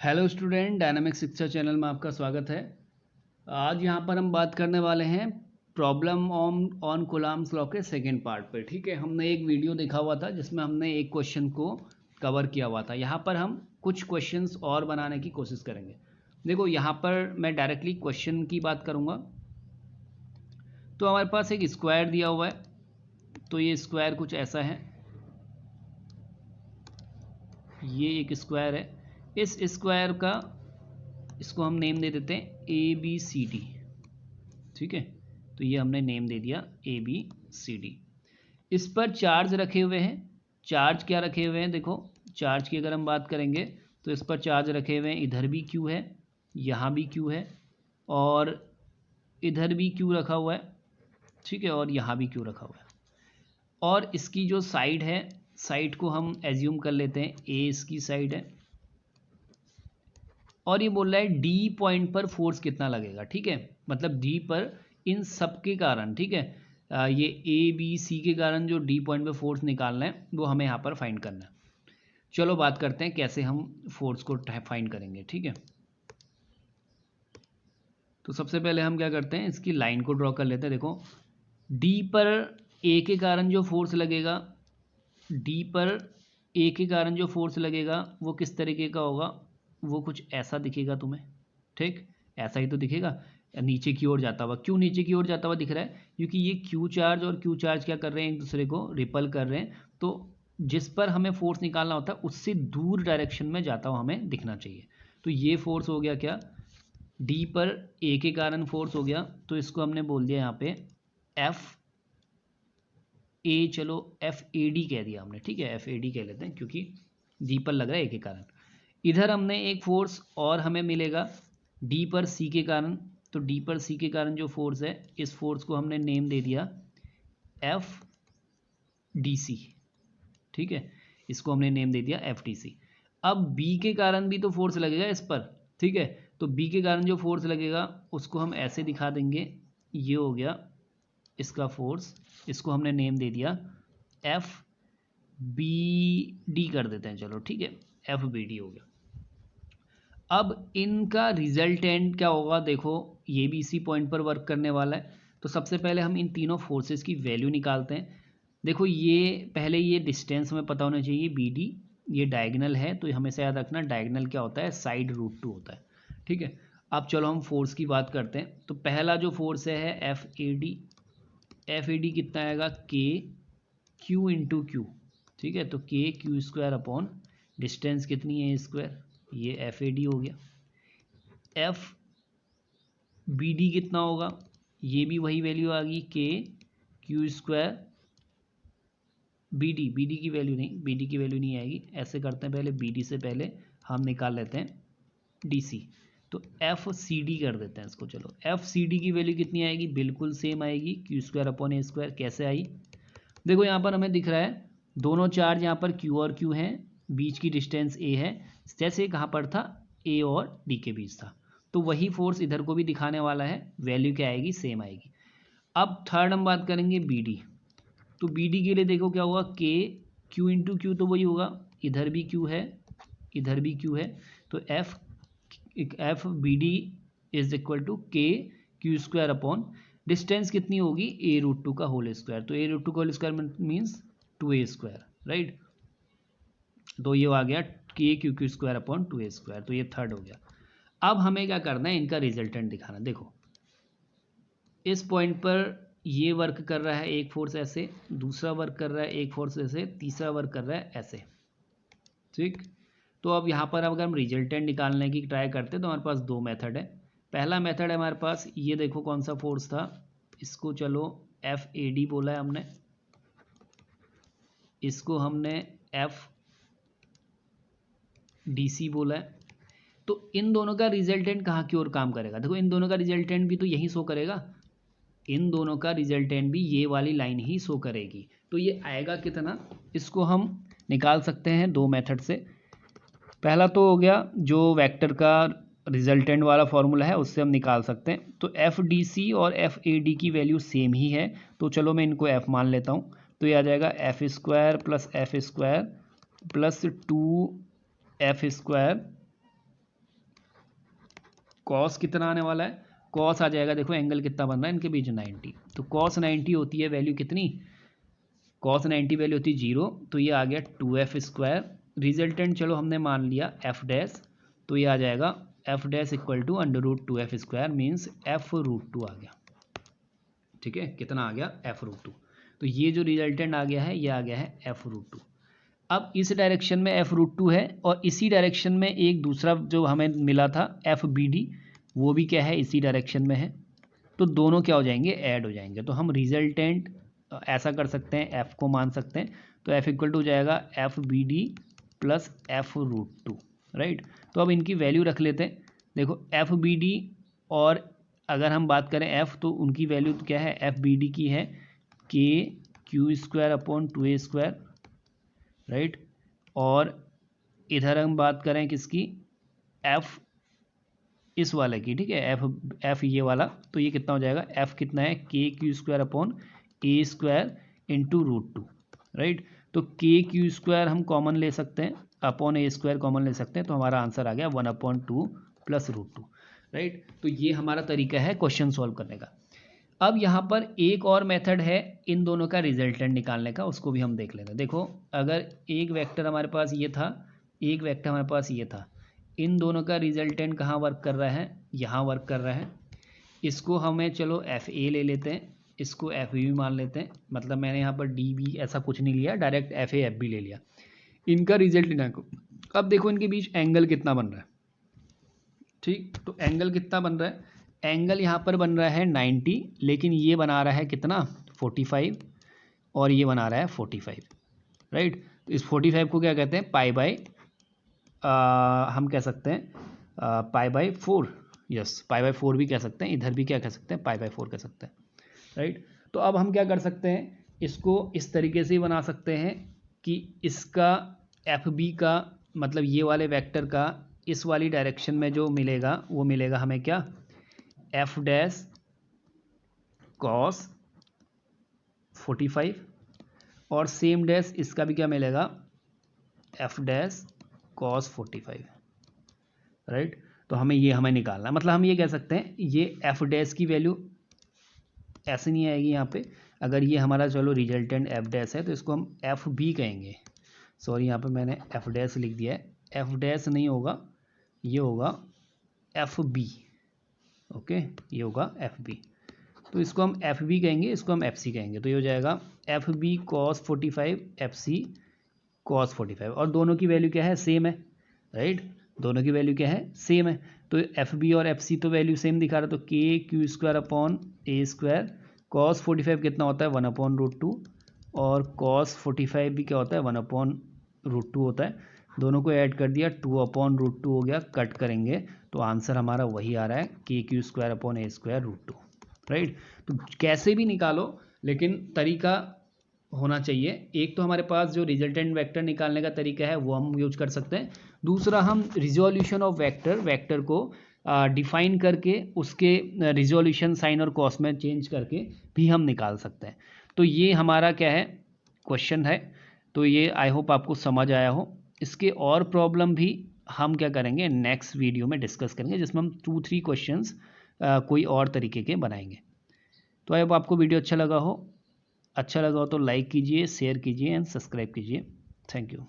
Hello student, dynamic शिक्षा channel में आपका स्वागत है। आज यहाँ पर हम बात करने वाले हैं प्रॉब्लम ऑन कूलम्ब्स लॉ के सेकेंड पार्ट पे। ठीक है, हमने एक वीडियो देखा हुआ था जिसमें हमने एक क्वेश्चन को कवर किया हुआ था। यहाँ पर हम कुछ क्वेश्चंस और बनाने की कोशिश करेंगे। देखो, यहाँ पर मैं डायरेक्टली क्वेश्चन की बात करूँगा। तो हमारे पास एक स्क्वायर दिया हुआ है, तो ये स्क्वायर कुछ ऐसा है। ये एक स्क्वायर है। इस स्क्वायर का इसको हम नेम दे देते हैं ABCD। ठीक है, तो ये हमने नेम दे दिया ABCD। इस पर चार्ज रखे हुए हैं। चार्ज क्या रखे हुए हैं? देखो, चार्ज की अगर हम बात करेंगे तो इस पर चार्ज रखे हुए हैं। इधर भी Q है, यहाँ भी Q है, और इधर भी Q रखा हुआ है। ठीक है, और यहाँ भी Q रखा हुआ है। और इसकी जो साइड है, साइड को हम एज्यूम कर लेते हैं A इसकी साइड है। और ये बोल रहा है D पॉइंट पर फोर्स कितना लगेगा। ठीक है, मतलब D पर इन सब के कारण, ठीक है, ये ABC के कारण जो D पॉइंट पे फोर्स निकालना है वो हमें यहाँ पर फाइंड करना है। चलो बात करते हैं कैसे हम फोर्स को फाइंड करेंगे। ठीक है, तो सबसे पहले हम क्या करते हैं, इसकी लाइन को ड्रॉ कर लेते हैं। देखो, D पर A के कारण जो फोर्स लगेगा, D पर A के कारण जो फोर्स लगेगा वो किस तरीके का होगा? वो कुछ ऐसा दिखेगा तुम्हें। ठीक, ऐसा ही तो दिखेगा, नीचे की ओर जाता हुआ। क्यों नीचे की ओर जाता हुआ दिख रहा है? क्योंकि ये Q चार्ज और Q चार्ज क्या कर रहे हैं, एक दूसरे को रिपल कर रहे हैं। तो जिस पर हमें फोर्स निकालना होता है उससे दूर डायरेक्शन में जाता हुआ हमें दिखना चाहिए। तो ये फोर्स हो गया क्या? D पर A के कारण फोर्स हो गया, तो इसको हमने बोल दिया यहाँ पे FA। चलो FAD कह दिया हमने। ठीक है, FAD कह लेते हैं क्योंकि D पर लग रहा है A के कारण। इधर हमने एक फोर्स और हमें मिलेगा D पर C के कारण। तो D पर C के कारण जो फोर्स है, इस फोर्स को हमने नेम दे दिया FDC। ठीक है, इसको हमने नेम दे दिया FDC। अब B के कारण भी तो फोर्स लगेगा इस पर। ठीक है, तो B के कारण जो फोर्स लगेगा उसको हम ऐसे दिखा देंगे। ये हो गया इसका फोर्स, इसको हमने नेम दे दिया FBD कर देते हैं। चलो ठीक है, FBD हो गया। अब इनका रिजल्टेंट क्या होगा? देखो, ये भी इसी पॉइंट पर वर्क करने वाला है। तो सबसे पहले हम इन तीनों फोर्सेस की वैल्यू निकालते हैं। देखो, ये पहले ये डिस्टेंस हमें पता होना चाहिए BD। ये डायगोनल है, तो हमेशा याद रखना डायगोनल क्या होता है, साइड रूट 2 होता है। ठीक है, अब चलो हम फोर्स की बात करते हैं। तो पहला जो फोर्स है FAD। FAD कितना आएगा? KQ into Q। ठीक है, तो KQ स्क्वायर अपॉन डिस्टेंस कितनी है स्क्वायर, ये FAD हो गया। FBD कितना होगा? ये भी वही वैल्यू आ गई, KQ स्क्वायर BD। BD की वैल्यू नहीं, BD की वैल्यू नहीं आएगी। ऐसे करते हैं, पहले BD से पहले हम निकाल लेते हैं DC। तो FCD कर देते हैं इसको। चलो, FCD की वैल्यू कितनी आएगी? बिल्कुल सेम आएगी, Q square upon A square. कैसे आई? देखो, यहाँ पर हमें दिख रहा है दोनों चार्ज यहाँ पर Q और Q हैं, बीच की डिस्टेंस A है। जैसे कहाँ पर था, A और D के बीच था। तो वही फोर्स इधर को भी दिखाने वाला है, वैल्यू क्या आएगी, सेम आएगी। अब थर्ड हम बात करेंगे BD। तो BD के लिए देखो क्या होगा, KQ इंटू Q, तो वही होगा, इधर भी Q है, इधर भी Q है। तो FBD is equal to KQ square upon distance कितनी होगी, A√2 का होल स्क्वायर। तो A√2 का whole square means 2A square, right. तो ये आ गया KQ square upon 2A square. तो ये थर्ड हो गया। अब हमें क्या करना है, इनका रिजल्टेंट दिखाना। देखो, इस पॉइंट पर ये वर्क कर रहा है एक फोर्स ऐसे, दूसरा वर्क कर रहा है एक फोर्स ऐसे, तीसरा वर्क कर रहा है ऐसे। ठीक, तो अब यहाँ पर अगर हम रिजल्टेंट निकालने की ट्राई करते हैं तो हमारे पास दो मेथड है। पहला मेथड है हमारे पास, ये देखो कौन सा फोर्स था, इसको चलो FAD बोला है हमने, इसको हमने FDC बोला है। तो इन दोनों का रिजल्टेंट कहाँ की ओर काम करेगा? देखो, इन दोनों का रिजल्टेंट भी तो यही शो करेगा, इन दोनों का रिजल्टेंट भी ये वाली लाइन ही शो करेगी। तो ये आएगा कितना, इसको हम निकाल सकते हैं दो मेथड से। पहला तो हो गया जो वेक्टर का रिजल्टेंट वाला फॉर्मूला है, उससे हम निकाल सकते हैं। तो FDC और FAD की वैल्यू सेम ही है, तो चलो मैं इनको F मान लेता हूँ। तो ये आ जाएगा F square plus F square plus 2F square cos कितना आने वाला है, कॉस आ जाएगा, देखो एंगल कितना बन रहा है इनके बीच 90, तो कॉस 90 होती है वैल्यू कितनी, कॉस 90 वैल्यू होती है 0, तो ये आ गया 2f²। रिजल्टेंट चलो हमने मान लिया f डैश, तो ये आ जाएगा f dash equal to √2f², means f√2 आ गया। ठीक है, कितना आ गया, f√2। तो ये जो रिजल्टेंट आ गया है ये आ गया है f√2। अब इस डायरेक्शन में f√2 है और इसी डायरेक्शन में एक दूसरा जो हमें मिला था FBD, वो भी क्या है, इसी डायरेक्शन में है, तो दोनों क्या हो जाएंगे, ऐड हो जाएंगे। तो हम रिजल्टेंट ऐसा कर सकते हैं, f को मान सकते हैं, तो f इक्वल टू हो जाएगा FBD प्लस f√2, राइट। तो अब इनकी वैल्यू रख लेते हैं। देखो FBD और अगर हम बात करें f, तो उनकी वैल्यू क्या है, FBD की है KQ²/2a², राइट। और इधर हम बात करें किसकी, f इस वाले की, ठीक है, f ये वाला, तो ये कितना हो जाएगा, f कितना है, KQ²/a² इंटू √2, राइट। तो KQ² हम कॉमन ले सकते हैं, अपॉन a² कॉमन ले सकते हैं, तो हमारा आंसर आ गया 1/2 प्लस √2, राइट। तो ये हमारा तरीका है क्वेश्चन सॉल्व करने का। अब यहाँ पर एक और मेथड है इन दोनों का रिजल्टेंट निकालने का, उसको भी हम देख लेते हैं। देखो अगर एक वेक्टर हमारे पास ये था, एक वेक्टर हमारे पास ये था, इन दोनों का रिजल्टेंट कहाँ वर्क कर रहा है, यहाँ वर्क कर रहा है। इसको हमें चलो FA ले लेते हैं, इसको FB मान लेते हैं, मतलब मैंने यहाँ पर DB ऐसा कुछ नहीं लिया, डायरेक्ट FA FB ले लिया। इनका रिजल्ट लेना को, अब देखो इनके बीच एंगल कितना बन रहा है, ठीक। तो एंगल कितना बन रहा है, एंगल यहाँ पर बन रहा है 90, लेकिन ये बना रहा है कितना 45, और ये बना रहा है 45, राइट। तो इस 45 को क्या कहते हैं, पाई बाई हम कह सकते हैं π/4, यस π/4 भी कह सकते हैं, इधर भी क्या कह सकते हैं, π/4 कह सकते हैं, राइट। तो अब हम क्या कर सकते हैं, इसको इस तरीके से बना सकते हैं कि इसका FB का मतलब ये वाले वेक्टर का इस वाली डायरेक्शन में जो मिलेगा वो मिलेगा हमें क्या, f डैश कॉस 45, और सेम डैश इसका भी क्या मिलेगा, f डैश कॉस 45, राइट। तो हमें निकालना, मतलब हम ये कह सकते हैं ये f डैश की वैल्यू ऐसे नहीं आएगी यहाँ पे, अगर ये हमारा चलो रिजल्टेंट f डैश है तो इसको हम FB कहेंगे, सॉरी यहाँ पे मैंने f डैश लिख दिया है, f डैश नहीं होगा, ये होगा FB, ओके, ये होगा FB। तो इसको हम FB कहेंगे, इसको हम FC कहेंगे, तो ये हो जाएगा FB cos 45 FC cos 45, और दोनों की वैल्यू क्या है, सेम है, राइट। दोनों की वैल्यू क्या है, सेम है, तो FB और FC तो वैल्यू सेम दिखा रहा है, तो KQ²/a², cos 45 कितना होता है 1/√2, और cos 45 भी क्या होता है 1/√2 होता है, दोनों को ऐड कर दिया 2/√2 हो गया, कट करेंगे तो आंसर हमारा वही आ रहा है KQ²/a²√2, राइट। तो कैसे भी निकालो, लेकिन तरीका होना चाहिए। एक तो हमारे पास जो रिजल्टेंट वेक्टर निकालने का तरीका है वो हम यूज कर सकते हैं, दूसरा हम रिजोल्यूशन ऑफ वेक्टर को डिफाइन करके उसके रिजोल्यूशन साइन और कॉस में चेंज करके भी हम निकाल सकते हैं। तो ये हमारा क्या है, क्वेश्चन है। तो ये आई होप आपको समझ आया हो। इसके और प्रॉब्लम भी हम क्या करेंगे, नेक्स्ट वीडियो में डिस्कस करेंगे, जिसमें हम 2-3 क्वेश्चंस कोई और तरीके के बनाएंगे। तो आई होप आपको वीडियो अच्छा लगा हो तो लाइक कीजिए, शेयर कीजिए एंड सब्सक्राइब कीजिए। Thank you.